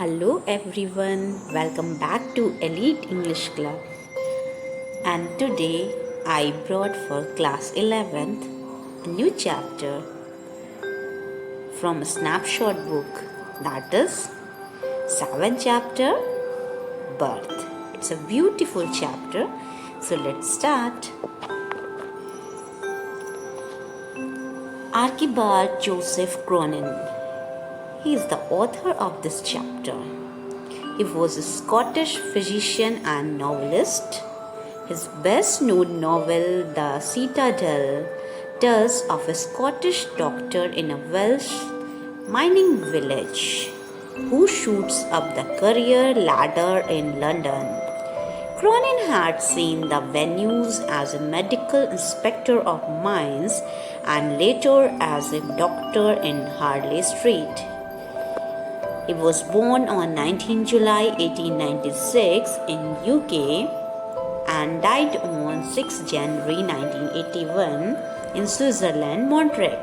Hello everyone, welcome back to Elite English Club. And today I brought for class 11th a new chapter from a snapshot book, that is 7th chapter, Birth. It's a beautiful chapter, so let's start. Archibald Joseph Cronin. He is the author of this chapter. He was a Scottish physician and novelist. His best known novel, The Citadel, tells of a Scottish doctor in a Welsh mining village who shoots up the career ladder in London. Cronin had seen the venues as a medical inspector of mines and later as a doctor in Harley Street. He was born on 19 July 1896 in UK and died on 6 January 1981 in Switzerland, Montreux.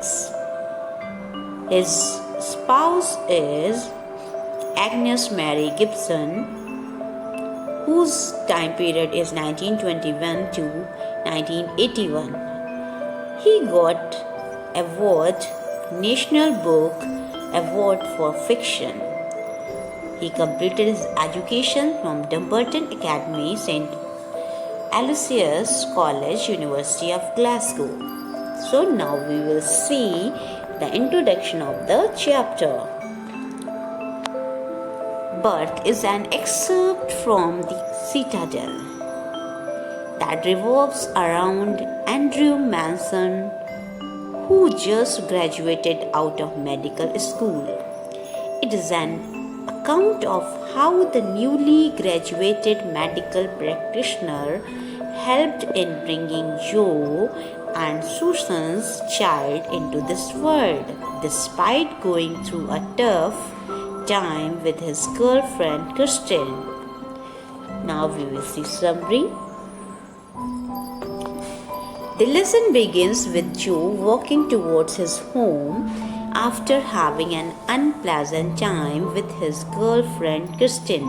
His spouse is Agnes Mary Gibson, whose time period is 1921 to 1981. He got award National Book Award for Fiction. He completed his education from Dumbarton Academy, St. Aloysius College, University of Glasgow. So now we will see the introduction of the chapter. Birth is an excerpt from The Citadel that revolves around Andrew Manson, who just graduated out of medical school. It is an account of how the newly graduated medical practitioner helped in bringing Joe and Susan's child into this world, despite going through a tough time with his girlfriend Kirsten. Now we will see summary. The lesson begins with Joe walking towards his home after having an unpleasant time with his girlfriend Kirsten.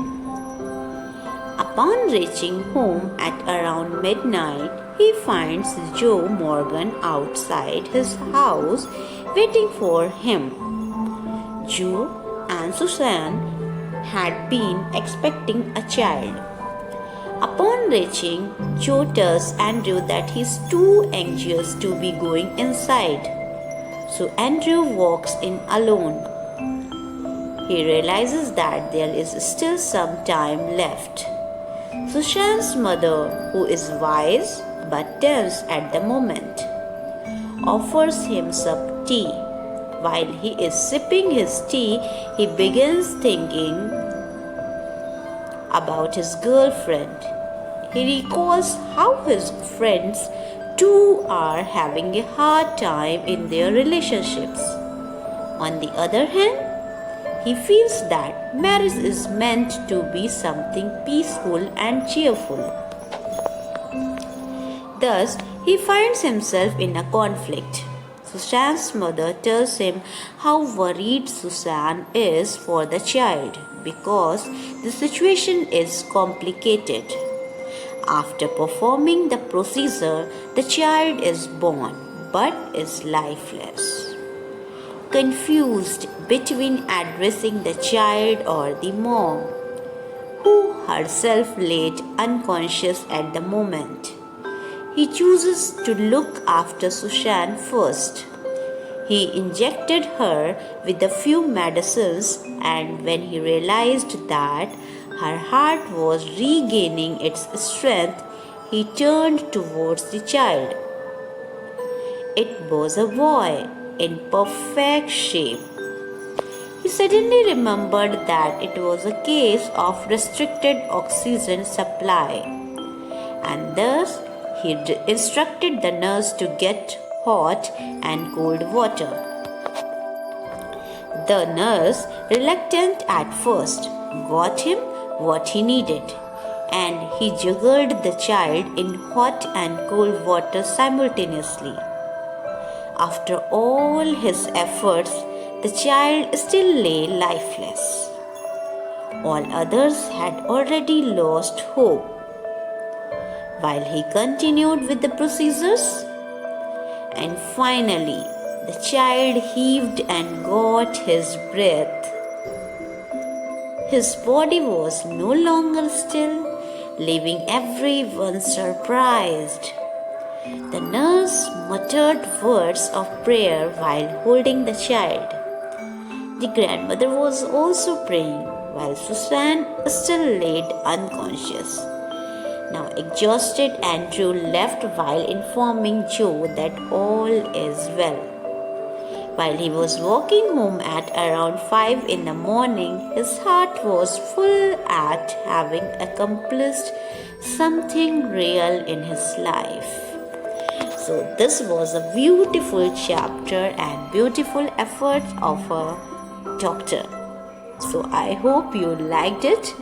Upon reaching home at around midnight, he finds Joe Morgan outside his house waiting for him. Joe and Susan had been expecting a child. Upon reaching, Joe tells Andrew that he's too anxious to be going inside. So Andrew walks in alone. He realizes that there is still some time left. Susan's mother, who is wise but tense at the moment, offers him some tea. While he is sipping his tea, he begins thinking about his girlfriend. He recalls how his friends too are having a hard time in their relationships. On the other hand, he feels that marriage is meant to be something peaceful and cheerful. Thus, he finds himself in a conflict. Susan's mother tells him how worried Susan is for the child because the situation is complicated. After performing the procedure, the child is born but is lifeless. Confused between addressing the child or the mom, who herself laid unconscious at the moment, he chooses to look after Susan first. He injected her with a few medicines, and when he realized that her heart was regaining its strength, he turned towards the child. It was a boy in perfect shape. He suddenly remembered that it was a case of restricted oxygen supply, and thus he instructed the nurse to get hot and cold water. The nurse, reluctant at first, got him what he needed, and he juggled the child in hot and cold water simultaneously. After all his efforts, the child still lay lifeless. All others had already lost hope. While he continued with the procedures, and finally the child heaved and got his breath. His body was no longer still, leaving everyone surprised. The nurse muttered words of prayer while holding the child. The grandmother was also praying while Susan still laid unconscious. Now exhausted, Andrew left while informing Joe that all is well. While he was walking home at around 5 in the morning, his heart was full at having accomplished something real in his life. So this was a beautiful chapter and beautiful effort of a doctor. So I hope you liked it,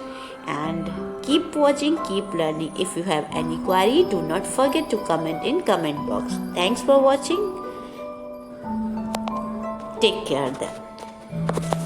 and keep watching, keep learning. If you have any query, do not forget to comment in comment box. Thanks for watching. Take care then.